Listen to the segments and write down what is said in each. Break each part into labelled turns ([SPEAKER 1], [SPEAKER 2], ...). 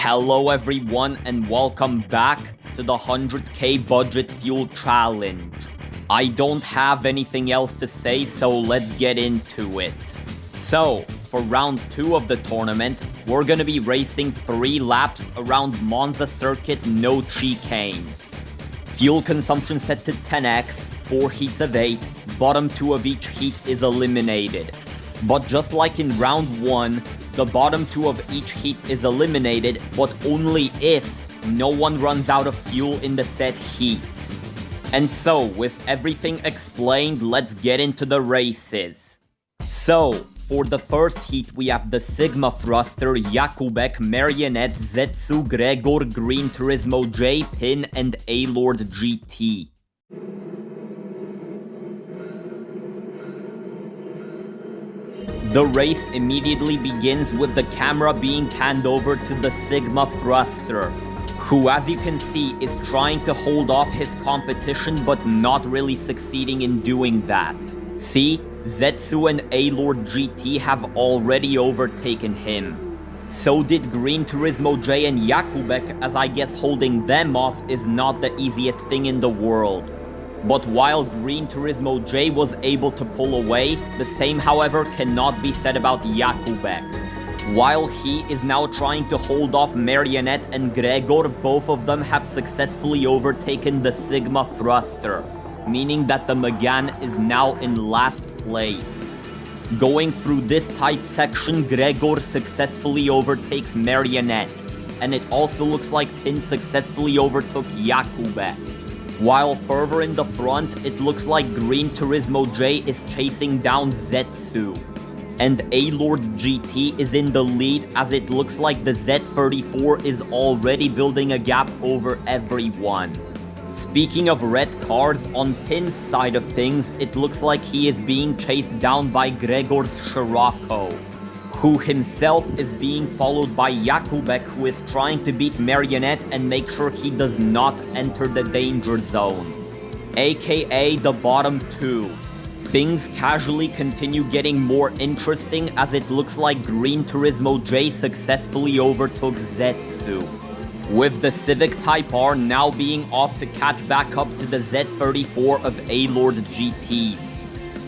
[SPEAKER 1] Hello everyone and welcome back to the 100k budget fuel challenge. I don't have anything else to say, so let's get into it. So, for round 2 of the tournament, we're gonna be racing 3 laps around Monza circuit, no chicanes. Fuel consumption set to 10x, 4 heats of 8, bottom 2 of each heat is eliminated. But just like in round 1, the bottom 2 of each heat is eliminated, but only if no one runs out of fuel in the set heats. And so, with everything explained, let's get into the races. So, for the first heat, we have the Sigma Thruster, Jakubek, Marionette, Zetsu, Gregor, Green Turismo J, Pin, and A-Lord GT. The race immediately begins with the camera being panned over to the Sigma Thruster, who, as you can see, is trying to hold off his competition but not really succeeding in doing that. See, Zetsu and A-Lord GT have already overtaken him. So did Green Turismo J and Jakubek, as I guess holding them off is not the easiest thing in the world. But while Green Turismo J was able to pull away, the same however cannot be said about Jakubek. While he is now trying to hold off Marionette and Gregor, both of them have successfully overtaken the Sigma Thruster, meaning that the Megane is now in last place. Going through this tight section, Gregor successfully overtakes Marionette, and it also looks like Pin successfully overtook Jakubek. While further in the front, it looks like Green Turismo J is chasing down Zetsu. And A-Lord GT is in the lead, as it looks like the Z34 is already building a gap over everyone. Speaking of red cars, on Pin's side of things, it looks like he is being chased down by Gregor's Scirocco, who himself is being followed by Jakubek, who is trying to beat Marionette and make sure he does not enter the danger zone, aka the bottom 2. Things casually continue getting more interesting, as it looks like Green Turismo J successfully overtook Zetsu, with the Civic Type R now being off to catch back up to the Z34 of A-Lord GTs.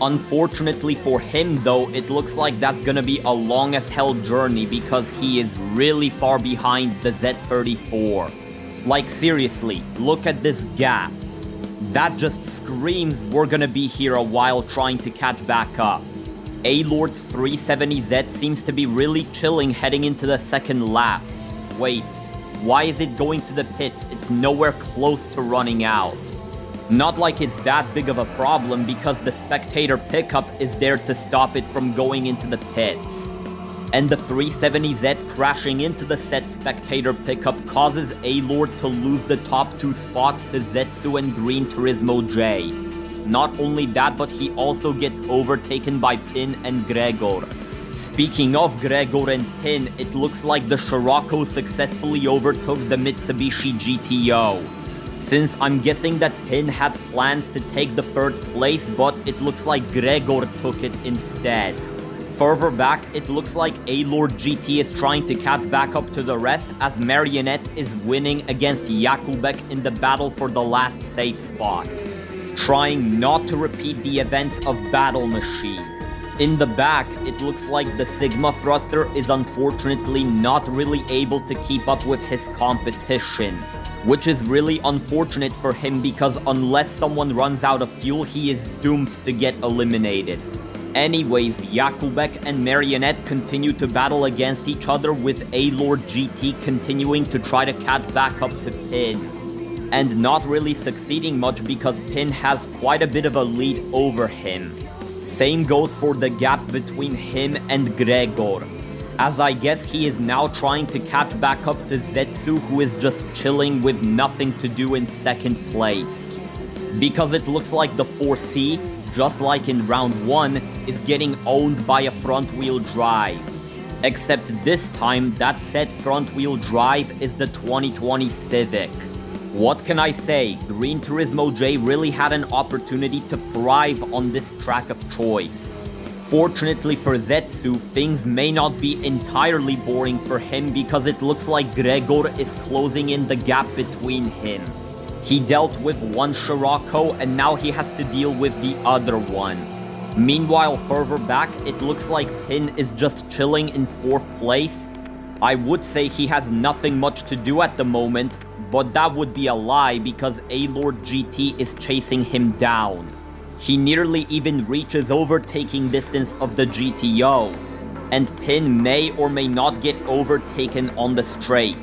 [SPEAKER 1] Unfortunately for him though, it looks like that's gonna be a long as hell journey because he is really far behind the Z34. Like seriously, look at this gap. That just screams we're gonna be here a while trying to catch back up. A-Lord's 370Z seems to be really chilling heading into the second lap. Wait, why is it going to the pits? It's nowhere close to running out. Not like it's that big of a problem because the spectator pickup is there to stop it from going into the pits. And the 370Z crashing into the set spectator pickup causes A-Lord to lose the top 2 spots to Zetsu and Green Turismo J. Not only that, but he also gets overtaken by Pin and Gregor. Speaking of Gregor and Pin, it looks like the Scirocco successfully overtook the Mitsubishi GTO. Since I'm guessing that Pin had plans to take the 3rd place, but it looks like Gregor took it instead. Further back, it looks like A-Lord GT is trying to catch back up to the rest, as Marionette is winning against Jakubek in the battle for the last safe spot, trying not to repeat the events of Battle Machine. In the back, it looks like the Sigma Thruster is unfortunately not really able to keep up with his competition, which is really unfortunate for him because unless someone runs out of fuel, he is doomed to get eliminated. Anyways, Jakubek and Marionette continue to battle against each other, with A-Lord GT continuing to try to catch back up to Pin, and not really succeeding much because Pin has quite a bit of a lead over him. Same goes for the gap between him and Gregor, as I guess he is now trying to catch back up to Zetsu, who is just chilling with nothing to do in 2nd place. Because it looks like the 4C, just like in round 1, is getting owned by a front-wheel drive. Except this time, that said front-wheel drive is the 2020 Civic. What can I say? Green Turismo J really had an opportunity to thrive on this track of choice. Fortunately for Zetsu, things may not be entirely boring for him because it looks like Gregor is closing in the gap between him. He dealt with one Scirocco and now he has to deal with the other one. Meanwhile, further back, it looks like Pin is just chilling in 4th place. I would say he has nothing much to do at the moment, but that would be a lie because A-Lord GT is chasing him down. He nearly even reaches overtaking distance of the GTO, and Pin may or may not get overtaken on the straight.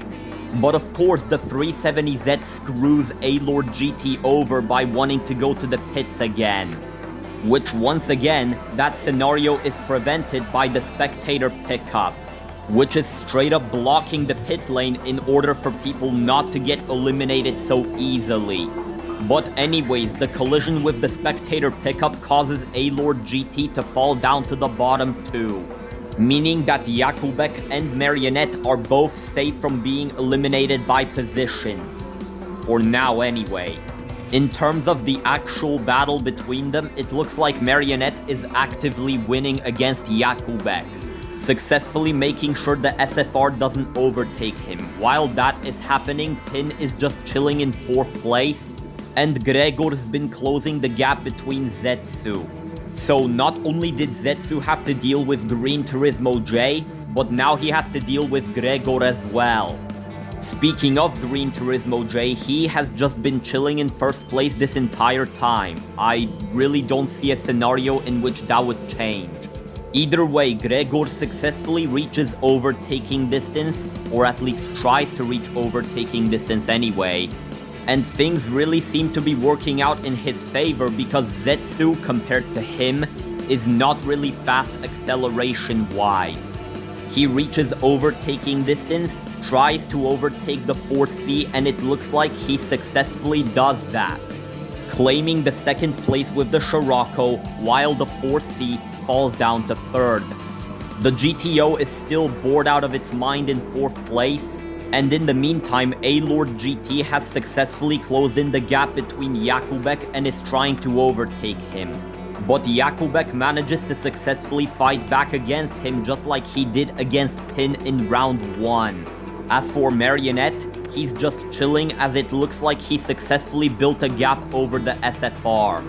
[SPEAKER 1] But of course the 370Z screws A-Lord GT over by wanting to go to the pits again. Which once again, that scenario is prevented by the spectator pickup, which is straight up blocking the pit lane in order for people not to get eliminated so easily. But anyways, the collision with the spectator pickup causes A-Lord GT to fall down to the bottom too, meaning that Jakubek and Marionette are both safe from being eliminated by positions. For now anyway. In terms of the actual battle between them, it looks like Marionette is actively winning against Jakubek, successfully making sure the SFR doesn't overtake him. While that is happening, Pin is just chilling in 4th place, and Gregor's been closing the gap between Zetsu. So not only did Zetsu have to deal with Green Turismo J, but now he has to deal with Gregor as well. Speaking of Green Turismo J, he has just been chilling in 1st place this entire time. I really don't see a scenario in which that would change. Either way, Gregor successfully reaches overtaking distance, or at least tries to reach overtaking distance anyway. And things really seem to be working out in his favor because Zetsu, compared to him, is not really fast acceleration-wise. He reaches overtaking distance, tries to overtake the 4C, and it looks like he successfully does that, claiming the 2nd place with the Scirocco, while the 4C falls down to 3rd. The GTO is still bored out of its mind in 4th place, and in the meantime, A-Lord GT has successfully closed in the gap between Jakubek and is trying to overtake him. But Jakubek manages to successfully fight back against him just like he did against Pin in round 1. As for Marionette, he's just chilling as it looks like he successfully built a gap over the SFR.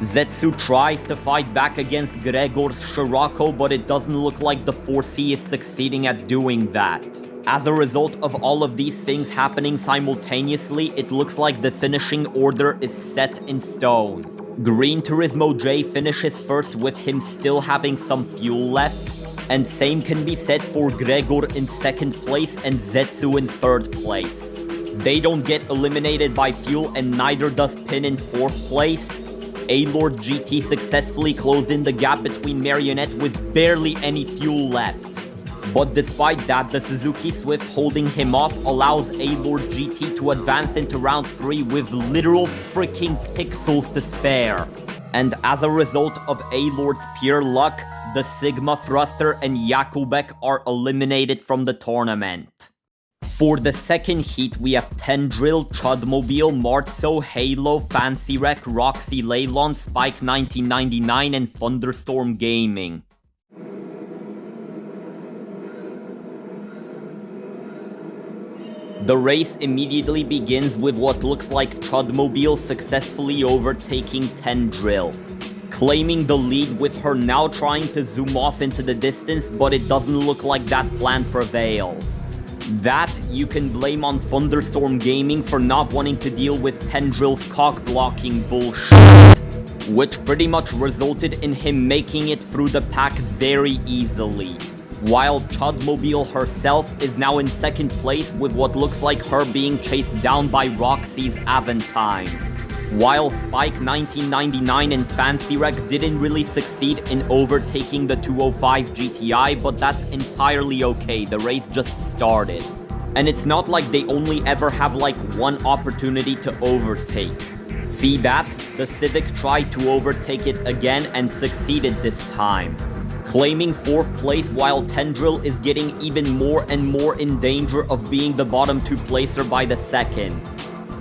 [SPEAKER 1] Zetsu tries to fight back against Gregor's Scirocco, but it doesn't look like the 4C is succeeding at doing that. As a result of all of these things happening simultaneously, it looks like the finishing order is set in stone. Green Turismo J finishes 1st with him still having some fuel left, and same can be said for Gregor in 2nd place and Zetsu in 3rd place. They don't get eliminated by fuel and neither does Pin in 4th place. A-Lord GT successfully closed in the gap between Marionette with barely any fuel left. But despite that, the Suzuki Swift holding him off allows A-Lord GT to advance into round 3 with literal freaking pixels to spare. And as a result of A-Lord's pure luck, the Sigma Thruster and Jakubek are eliminated from the tournament. For the 2nd heat, we have Tendril, Chudmobile, Martso, Halo, Fancy Wreck, Roxy Leylon, Spike 1999, and Thunderstorm Gaming. The race immediately begins with what looks like Chudmobile successfully overtaking Tendril, claiming the lead with her now trying to zoom off into the distance, but it doesn't look like that plan prevails. That you can blame on Thunderstorm Gaming for not wanting to deal with Tendril's cock-blocking bullshit, which pretty much resulted in him making it through the pack very easily. While Chudmobile herself is now in 2nd place with what looks like her being chased down by Roxy's Aventine. While Spike 1999 and Fancy Wreck didn't really succeed in overtaking the 205 GTI, but that's entirely okay, the race just started. And it's not like they only ever have like one opportunity to overtake. See that? The Civic tried to overtake it again and succeeded this time, claiming 4th place while Tendril is getting even more and more in danger of being the bottom 2 placer by the 2nd.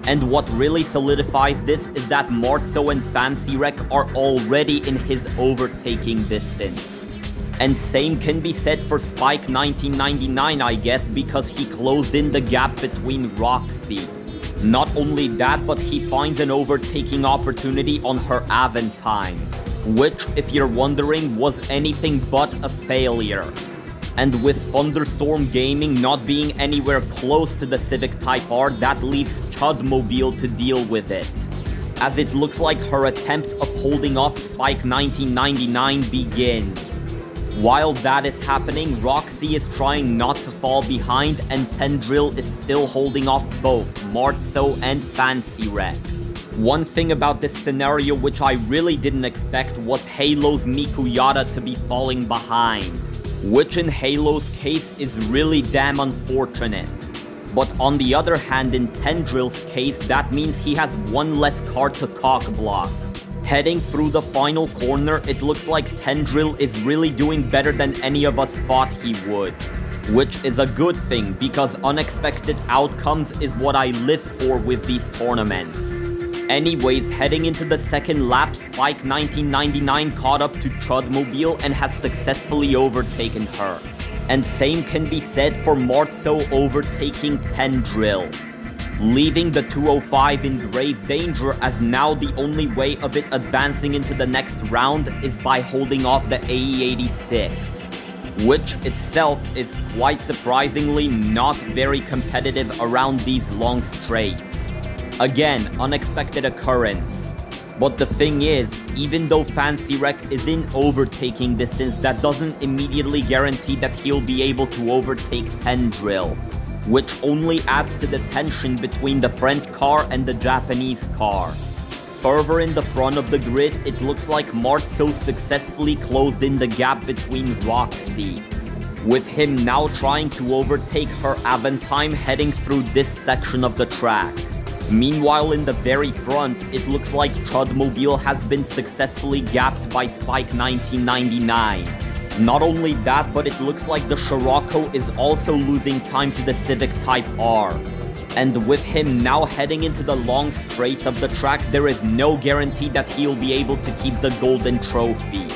[SPEAKER 1] And what really solidifies this is that Martso and Fancy Wreck are already in his overtaking distance. And same can be said for Spike 1999, I guess, because he closed in the gap between Roxy. Not only that, but he finds an overtaking opportunity on her Aventime, which, if you're wondering, was anything but a failure. And with Thunderstorm Gaming not being anywhere close to the Civic Type R, that leaves Chudmobile to deal with it, as it looks like her attempt of holding off Spike 1999 begins. While that is happening, Roxy is trying not to fall behind, and Tendril is still holding off both Martso and Fancy Wreck. One thing about this scenario which I really didn't expect was Halo's Mikuyata to be falling behind, which in Halo's case is really damn unfortunate. But on the other hand, in Tendril's case, that means he has one less car to cockblock. Heading through the final corner, it looks like Tendril is really doing better than any of us thought he would. Which is a good thing, because unexpected outcomes is what I live for with these tournaments. Anyways, heading into the second lap, Spike 1999 caught up to Chudmobile and has successfully overtaken her. And same can be said for Martso overtaking Tendril, leaving the 205 in grave danger, as now the only way of it advancing into the next round is by holding off the AE86, which itself is quite surprisingly not very competitive around these long straights. Again, unexpected occurrence. But the thing is, even though Fancy Wreck is in overtaking distance, that doesn't immediately guarantee that he'll be able to overtake Tendril, which only adds to the tension between the French car and the Japanese car. Further in the front of the grid, it looks like Martso successfully closed in the gap between Roxy, with him now trying to overtake her Aventime heading through this section of the track. Meanwhile, in the very front, it looks like Chudmobile has been successfully gapped by Spike 1999. Not only that, but it looks like the Scirocco is also losing time to the Civic Type R. And with him now heading into the long straights of the track, there is no guarantee that he'll be able to keep the golden trophy.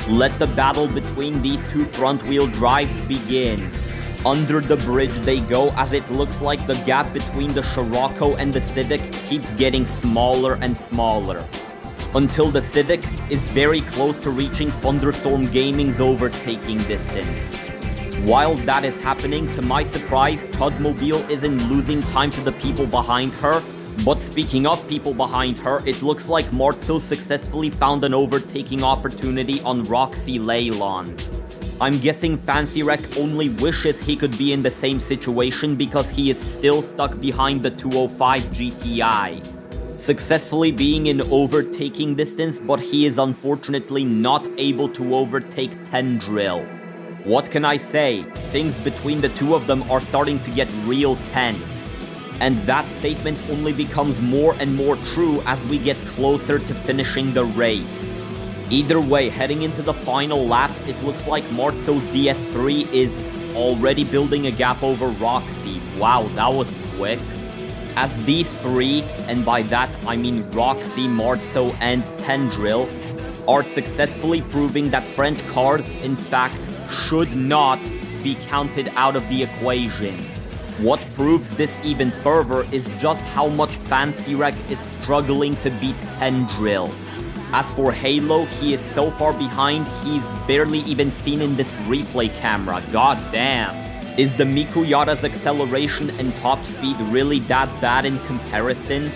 [SPEAKER 1] Let the battle between these two front-wheel drives begin. Under the bridge they go, as it looks like the gap between the Scirocco and the Civic keeps getting smaller and smaller, until the Civic is very close to reaching Thunderstorm Gaming's overtaking distance. While that is happening, to my surprise, Chudmobile isn't losing time to the people behind her. But speaking of people behind her, it looks like Martso successfully found an overtaking opportunity on Roxy Leyland. I'm guessing Fancy Wreck only wishes he could be in the same situation because he is still stuck behind the 205 GTI, successfully being in overtaking distance, but he is unfortunately not able to overtake Tendril. What can I say? Things between the two of them are starting to get real tense. And that statement only becomes more and more true as we get closer to finishing the race. Either way, heading into the final lap, it looks like Martso's DS3 is already building a gap over Roxy. Wow, that was quick. As these three, and by that I mean Roxy, Martso, and Tendril, are successfully proving that French cars, in fact, should not be counted out of the equation. What proves this even further is just how much Fancy Wreck is struggling to beat Tendril. As for Halo, he is so far behind, he's barely even seen in this replay camera. God damn. Is the Mikuyata's acceleration and top speed really that bad in comparison?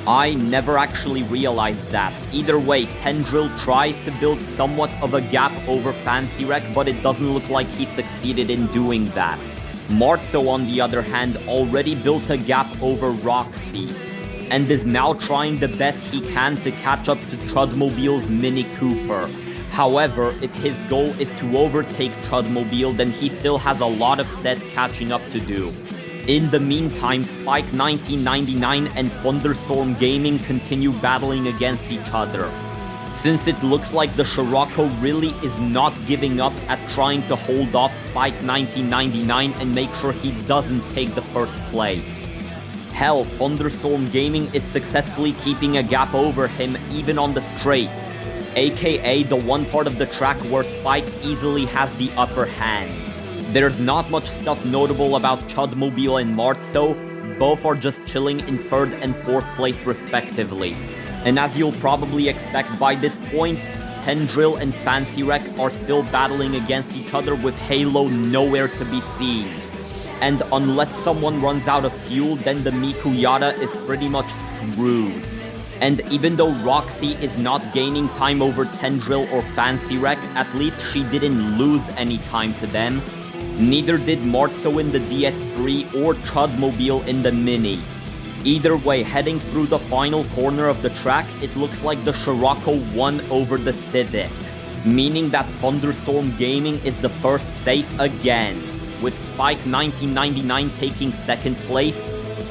[SPEAKER 1] I never actually realized that. Either way, Tendril tries to build somewhat of a gap over Fancy Wreck, but it doesn't look like he succeeded in doing that. Martso, on the other hand, already built a gap over Roxy, and is now trying the best he can to catch up to Chudmobile's Mini Cooper. However, if his goal is to overtake Chudmobile, then he still has a lot of set catching up to do. In the meantime, Spike 1999 and Thunderstorm Gaming continue battling against each other, since it looks like the Scirocco really is not giving up at trying to hold off Spike 1999 and make sure he doesn't take the first place. Hell, Thunderstorm Gaming is successfully keeping a gap over him even on the straights, aka the one part of the track where Spike easily has the upper hand. There's not much stuff notable about Chudmobile and Martso, both are just chilling in 3rd and 4th place respectively. And as you'll probably expect by this point, Tendril and Fancy Wreck are still battling against each other with Halo nowhere to be seen. And unless someone runs out of fuel, then the Mikuyata is pretty much screwed. And even though Roxy is not gaining time over Tendril or Fancy Wreck, at least she didn't lose any time to them. Neither did Martso in the DS3 or Chudmobile in the Mini. Either way, heading through the final corner of the track, it looks like the Scirocco won over the Civic, meaning that Thunderstorm Gaming is the first safe again, with Spike 1999 taking 2nd place,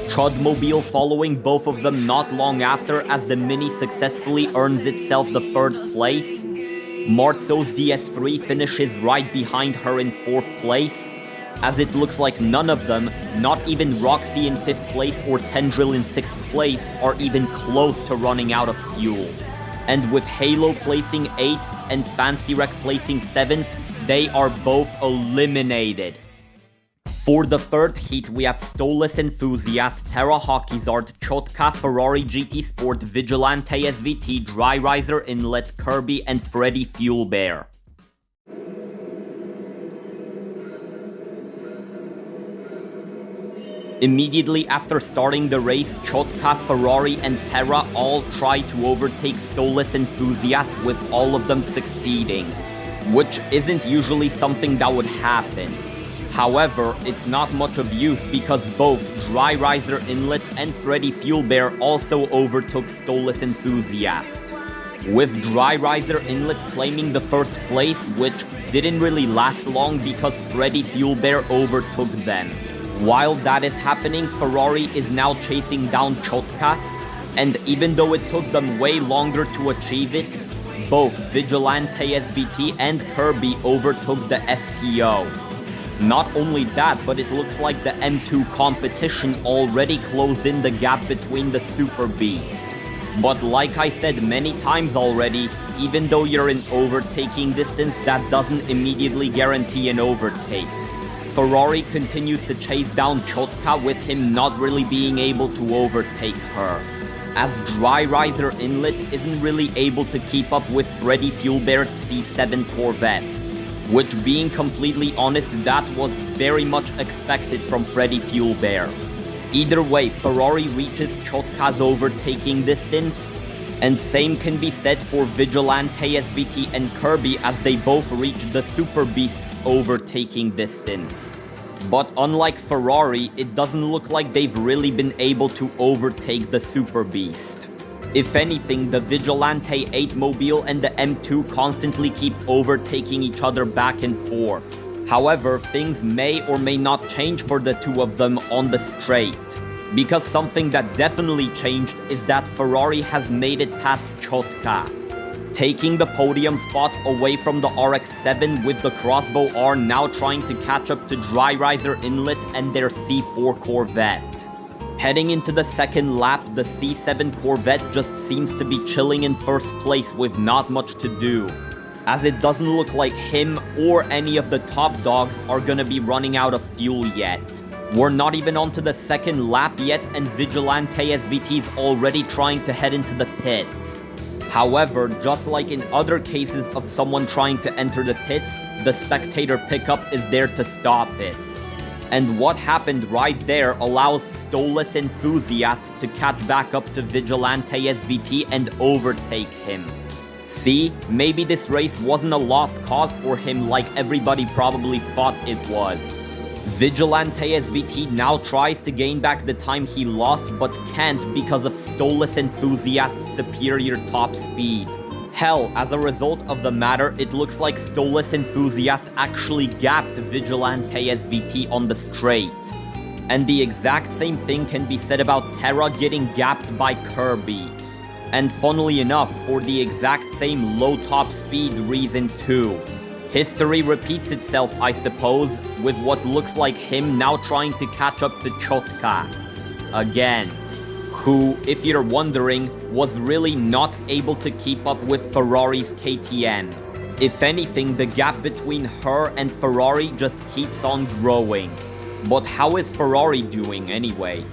[SPEAKER 1] Chudmobile following both of them not long after as the Mini successfully earns itself the 3rd place. Martso's DS3 finishes right behind her in 4th place, as it looks like none of them, not even Roxy in 5th place or Tendril in 6th place, are even close to running out of fuel. And with Halo placing 8th and Fancy Wreck placing 7th, they are both eliminated. For the 3rd heat, we have Stolas Enthusiast, Terra Hockeyzard, Chotka, Ferrari GT Sport, Vigilante SVT, Dry Riser Inlet, Kirby, and Freddy Fuel Bear. Immediately after starting the race, Chotka, Ferrari, and Terra all try to overtake Stolas Enthusiast, with all of them succeeding, which isn't usually something that would happen. However, it's not much of use because both Dry Riser Inlet and Freddy Fuel Bear also overtook Stolas Enthusiast, with Dry Riser Inlet claiming the 1st place, which didn't really last long because Freddy Fuel Bear overtook them. While that is happening, Ferrari is now chasing down Chotka, and even though it took them way longer to achieve it, both Vigilante SVT and Kirby overtook the FTO. Not only that, but it looks like the M2 competition already closed in the gap between the Super Beast. But like I said many times already, even though you're in overtaking distance, that doesn't immediately guarantee an overtake. Ferrari continues to chase down Chotka, with him not really being able to overtake her, as Dry Riser Inlet isn't really able to keep up with Freddy Fuel Bear's C7 Corvette. Which, being completely honest, that was very much expected from Freddy Fuel Bear. Either way, Ferrari reaches Chotka's overtaking distance, and same can be said for Vigilante SVT and Kirby, as they both reach the Super Beast's overtaking distance. But unlike Ferrari, it doesn't look like they've really been able to overtake the Super Beast. If anything, the Vigilante 8 Mobile and the M2 constantly keep overtaking each other back and forth. However, things may or may not change for the two of them on the straight, because something that definitely changed is that Ferrari has made it past Chotka, taking the podium spot away from the RX-7, with the Crossbow R now trying to catch up to Dry Riser Inlet and their C4 Corvette. Heading into the 2nd lap, the C7 Corvette just seems to be chilling in 1st place with not much to do, as it doesn't look like him or any of the top dogs are gonna be running out of fuel yet. We're not even onto the 2nd lap yet, and Vigilante SVT's already trying to head into the pits. However, just like in other cases of someone trying to enter the pits, the spectator pickup is there to stop it. And what happened right there allows Stolas Enthusiast to catch back up to Vigilante SVT and overtake him. See, maybe this race wasn't a lost cause for him like everybody probably thought it was. Vigilante SVT now tries to gain back the time he lost, but can't because of Stolas Enthusiast's superior top speed. Hell, as a result of the matter, it looks like Stolas Enthusiast actually gapped Vigilante SVT on the straight. And the exact same thing can be said about Terra getting gapped by Kirby. And funnily enough, for the exact same low top speed reason too. History repeats itself, I suppose, with what looks like him now trying to catch up to Chotka. again, who, if you're wondering, was really not able to keep up with Ferrari's KTM. If anything, the gap between her and Ferrari just keeps on growing. But how is Ferrari doing anyway?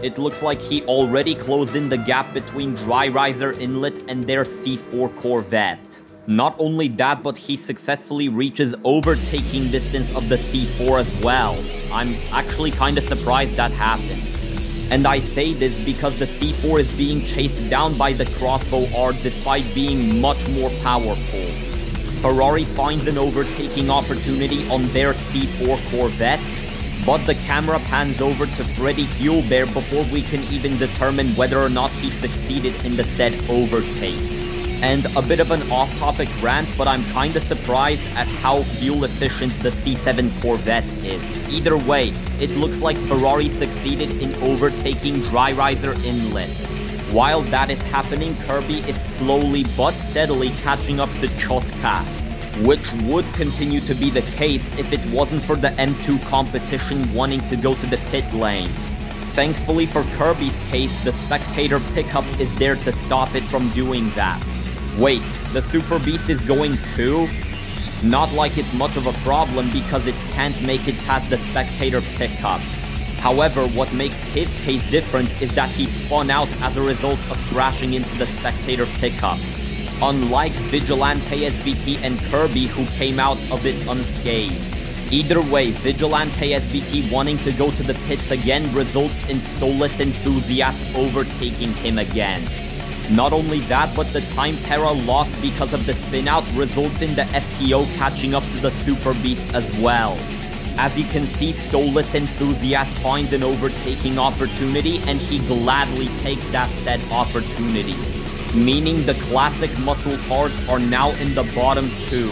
[SPEAKER 1] It looks like he already closed in the gap between Dry Riser Inlet and their C4 Corvette. Not only that, but he successfully reaches overtaking distance of the C4 as well. I'm actually kinda surprised that happened. And I say this because the C4 is being chased down by the Crossbow R despite being much more powerful. Ferrari finds an overtaking opportunity on their C4 Corvette, but the camera pans over to Freddy Fuel Bear before we can even determine whether or not he succeeded in the said overtake. And a bit of an off-topic rant, but I'm kinda surprised at how fuel efficient the C7 Corvette is. Either way, it looks like Ferrari succeeded in overtaking Dry Riser Inlet. While that is happening, Kirby is slowly but steadily catching up to Chotka, which would continue to be the case if it wasn't for the M2 competition wanting to go to the pit lane. Thankfully for Kirby's case, the spectator pickup is there to stop it from doing that. Wait, the Super Beast is going too? Not like it's much of a problem because it can't make it past the spectator pickup. However, what makes his case different is that he spun out as a result of crashing into the spectator pickup. Unlike Vigilante SVT and Kirby, who came out of it unscathed. Either way, Vigilante SVT wanting to go to the pits again results in Stolus Enthusiast overtaking him again. Not only that, but the time Terra lost because of the spin-out results in the FTO catching up to the Super Beast as well. As you can see, Stolus Enthusiast finds an overtaking opportunity and he gladly takes that said opportunity. Meaning the classic muscle cars are now in the bottom two.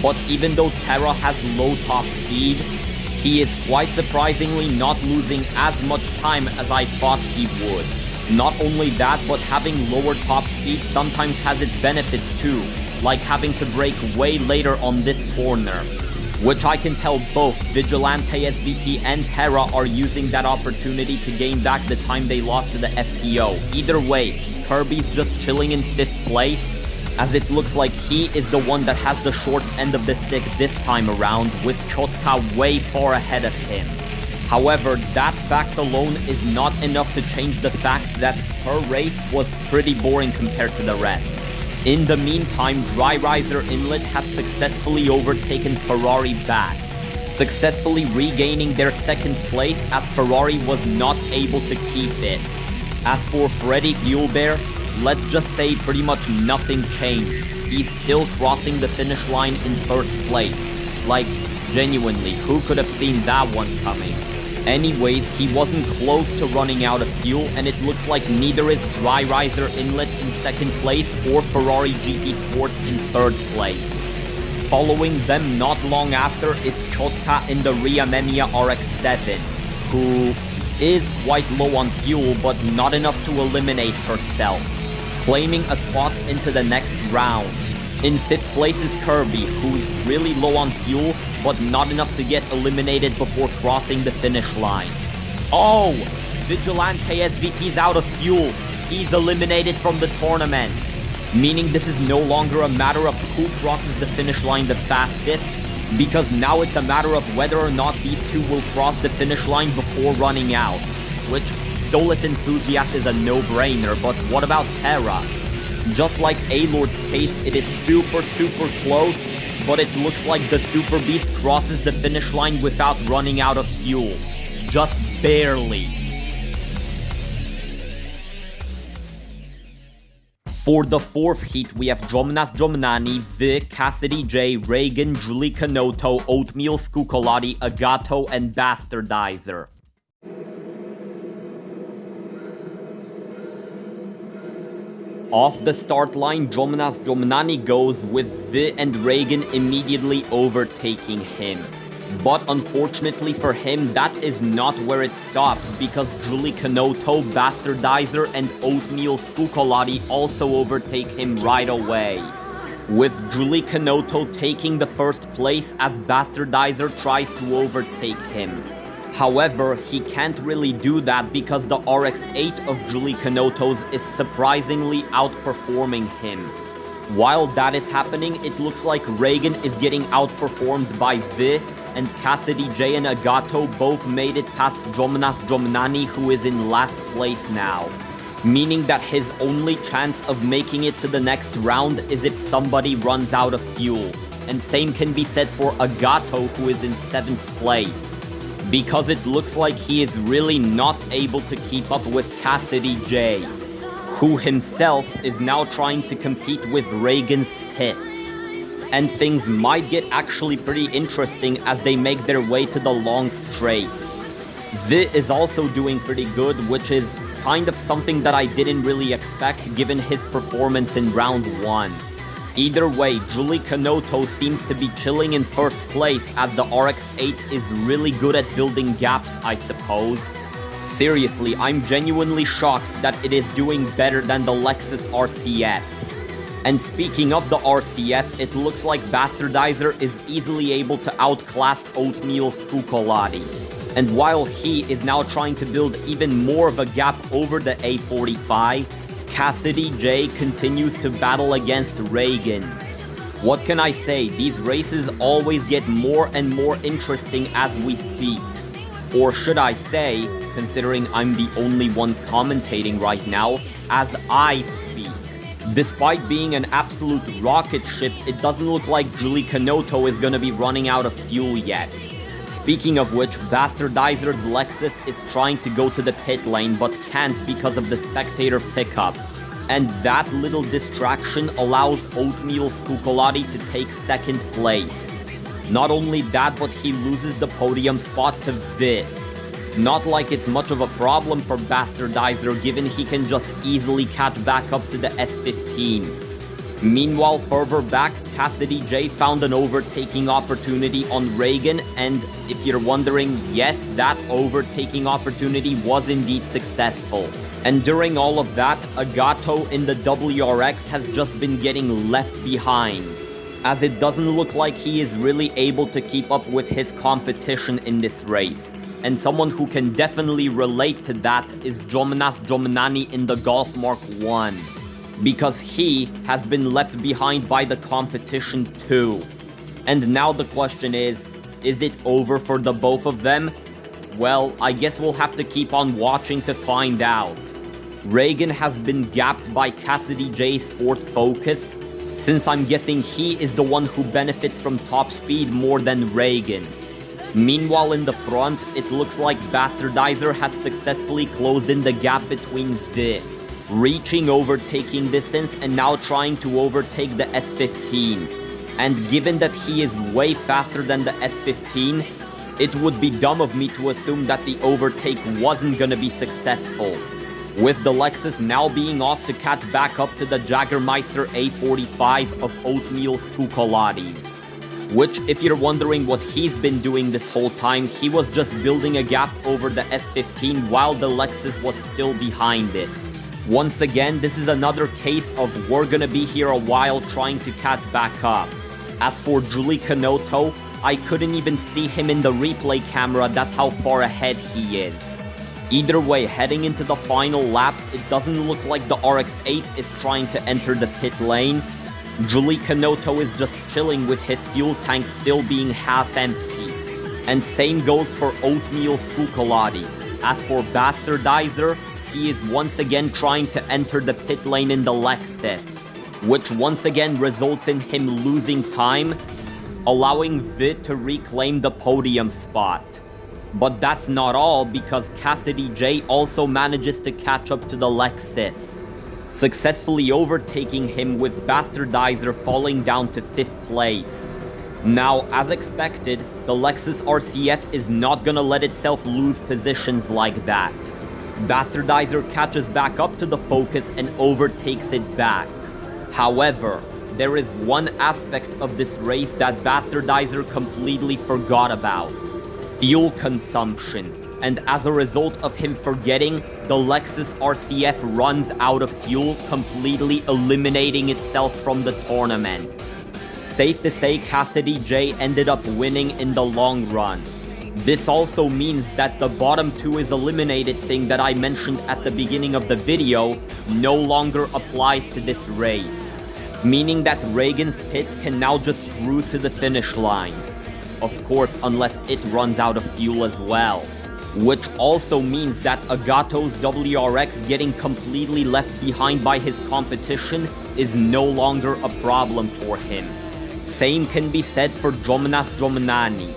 [SPEAKER 1] But even though Terra has low top speed, he is quite surprisingly not losing as much time as I thought he would. Not only that, but having lower top speed sometimes has its benefits too, like having to brake way later on this corner. Which I can tell both Vigilante SVT and Terra are using that opportunity to gain back the time they lost to the FTO. Either way, Kirby's just chilling in 5th place, as it looks like he is the one that has the short end of the stick this time around, with Chotka way far ahead of him. However, that fact alone is not enough to change the fact that her race was pretty boring compared to the rest. In the meantime, Dry Riser Inlet has successfully overtaken Ferrari back, successfully regaining their 2nd place as Ferrari was not able to keep it. As for Freddy Fuel Bear, let's just say pretty much nothing changed. He's still crossing the finish line in 1st place. Like, genuinely, who could have seen that one coming? Anyways, he wasn't close to running out of fuel, and it looks like neither is Dry Riser Inlet in 2nd place or Ferrari GT Sport in 3rd place. Following them not long after is Chotka in the Riamemia RX-7, who is quite low on fuel but not enough to eliminate herself, claiming a spot into the next round. In 5th place is Kirby, who's really low on fuel, but not enough to get eliminated before crossing the finish line. Oh! Vigilante SVT's out of fuel. He's eliminated from the tournament. Meaning this is no longer a matter of who crosses the finish line the fastest, because now it's a matter of whether or not these two will cross the finish line before running out. Which, Stolus Enthusiast is a no-brainer, but what about Terra? Just like A-Lord's case, it is super close, but it looks like the Super Beast crosses the finish line without running out of fuel. Just barely. For the 4th heat, we have Jomnas Jomnani, Vic, Cassidy J, Reagan, Julie Canoto, Oatmeal Scucolati, Agato, and Bastardizer. Off the start line, Jomnas Jomnani goes with Vi and Reagan immediately overtaking him. But unfortunately for him, that is not where it stops, because Julie Canoto, Bastardizer, and Oatmeal Scucolati also overtake him right away. With Julie Canoto taking the 1st place as Bastardizer tries to overtake him. However, he can't really do that because the RX-8 of Julie Canotto's is surprisingly outperforming him. While that is happening, it looks like Reagan is getting outperformed by Vi, and Cassidy J and Agato both made it past Jomnas Jomnani, who is in last place now. Meaning that his only chance of making it to the next round is if somebody runs out of fuel. And same can be said for Agato, who is in 7th place. Because it looks like he is really not able to keep up with Cassidy J, who himself is now trying to compete with Reagan's pits. And things might get actually pretty interesting as they make their way to the long straights. Vi is also doing pretty good, which is kind of something that I didn't really expect given his performance in round 1. Either way, Julie Canotto seems to be chilling in first place as the RX-8 is really good at building gaps, I suppose. Seriously, I'm genuinely shocked that it is doing better than the Lexus RCF. And speaking of the RCF, it looks like Bastardizer is easily able to outclass Oatmeal Scucolati. And while he is now trying to build even more of a gap over the A45, Cassidy J continues to battle against Reagan. What can I say, these races always get more and more interesting as we speak. Or should I say, considering I'm the only one commentating right now, as I speak. Despite being an absolute rocket ship, it doesn't look like Julie Canotto is gonna be running out of fuel yet. Speaking of which, Bastardizer's Lexus is trying to go to the pit lane but can't because of the spectator pickup. And that little distraction allows Oatmeal Scucolati to take 2nd place. Not only that, but he loses the podium spot to Vi. Not like it's much of a problem for Bastardizer given he can just easily catch back up to the S15. Meanwhile, further back, Cassidy J found an overtaking opportunity on Reagan, and if you're wondering, yes, that overtaking opportunity was indeed successful. And during all of that, Agato in the WRX has just been getting left behind, as it doesn't look like he is really able to keep up with his competition in this race. And someone who can definitely relate to that is Jomnas Jomnani in the Golf Mark 1. Because he has been left behind by the competition too. And now the question is it over for the both of them? Well, I guess we'll have to keep on watching to find out. Reagan has been gapped by Cassidy J's Ford Focus, since I'm guessing he is the one who benefits from top speed more than Reagan. Meanwhile in the front, it looks like Bastardizer has successfully closed in the gap between Vi, reaching overtaking distance and now trying to overtake the S15. And given that he is way faster than the S15, it would be dumb of me to assume that the overtake wasn't gonna be successful, with the Lexus now being off to catch back up to the Jagermeister A45 of Oatmeal Scucolati's. Which, if you're wondering what he's been doing this whole time, he was just building a gap over the S15 while the Lexus was still behind it. Once again, this is another case of we're gonna be here a while trying to catch back up. As for Julie Canotto, I couldn't even see him in the replay camera, that's how far ahead he is. Either way, heading into the final lap, it doesn't look like the RX-8 is trying to enter the pit lane. Julie Canotto is just chilling with his fuel tank still being half empty. And same goes for Oatmeal Scucolati. As for Bastardizer, he is once again trying to enter the pit lane in the Lexus, which once again results in him losing time, allowing Vi to reclaim the podium spot. But that's not all, because Cassidy J also manages to catch up to the Lexus, successfully overtaking him with Bastardizer falling down to 5th place. Now, as expected, the Lexus RCF is not gonna let itself lose positions like that. Bastardizer catches back up to the Focus and overtakes it back. However, there is one aspect of this race that Bastardizer completely forgot about: fuel consumption. And as a result of him forgetting, the Lexus RCF runs out of fuel, completely eliminating itself from the tournament. Safe to say, Cassidy J ended up winning in the long run. This also means that the bottom 2 is eliminated thing that I mentioned at the beginning of the video no longer applies to this race, meaning that Reagan's pits can now just cruise to the finish line. Of course, unless it runs out of fuel as well. Which also means that Agato's WRX getting completely left behind by his competition is no longer a problem for him. Same can be said for Jonas Jomanani,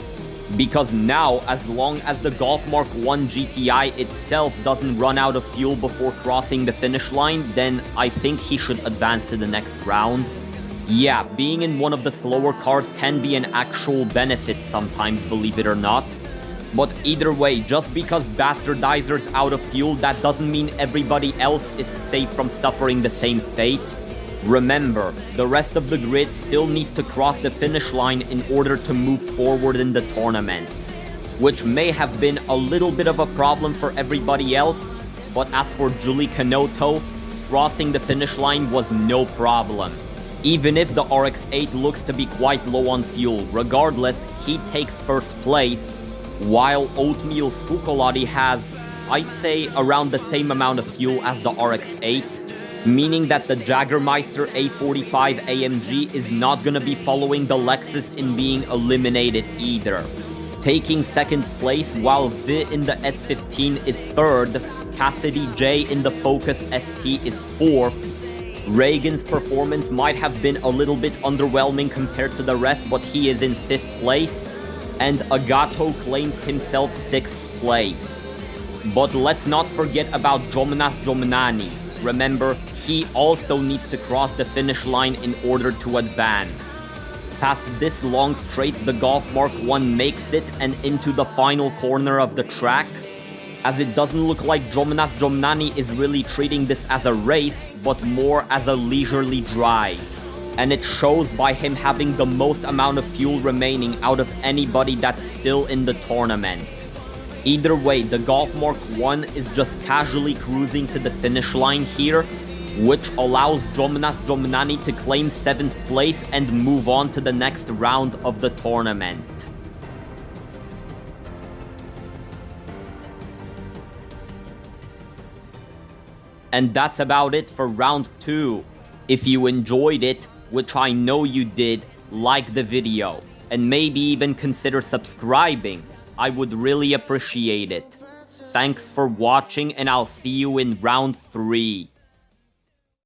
[SPEAKER 1] because now, as long as the Golf Mark 1 GTI itself doesn't run out of fuel before crossing the finish line, then I think he should advance to the next round. Yeah, being in one of the slower cars can be an actual benefit sometimes, believe it or not. But either way, just because Bastardizer's out of fuel, that doesn't mean everybody else is safe from suffering the same fate. Remember, the rest of the grid still needs to cross the finish line in order to move forward in the tournament, which may have been a little bit of a problem for everybody else, but as for Julie Canotto, crossing the finish line was no problem. Even if the RX-8 looks to be quite low on fuel, regardless, he takes first place, while Oatmeal Skukolati has, I'd say, around the same amount of fuel as the RX-8, meaning that the Jagermeister A45 AMG is not gonna be following the Lexus in being eliminated either. Taking second place, while Vi in the S15 is third, Cassidy J in the Focus ST is fourth. Reagan's performance might have been a little bit underwhelming compared to the rest, but he is in 5th place, and Agato claims himself 6th place. But let's not forget about Jonas Jomanani. Remember, he also needs to cross the finish line in order to advance. Past this long straight, the Golf Mark 1 makes it and into the final corner of the track, as it doesn't look like Jonas Jomanani is really treating this as a race, but more as a leisurely drive. And it shows by him having the most amount of fuel remaining out of anybody that's still in the tournament. Either way, the Golf Mark 1 is just casually cruising to the finish line here, which allows Jonas Jomanani to claim 7th place and move on to the next round of the tournament. And that's about it for round 2. If you enjoyed it, which I know you did, like the video, and maybe even consider subscribing. I would really appreciate it. Thanks for watching, and I'll see you in round 3.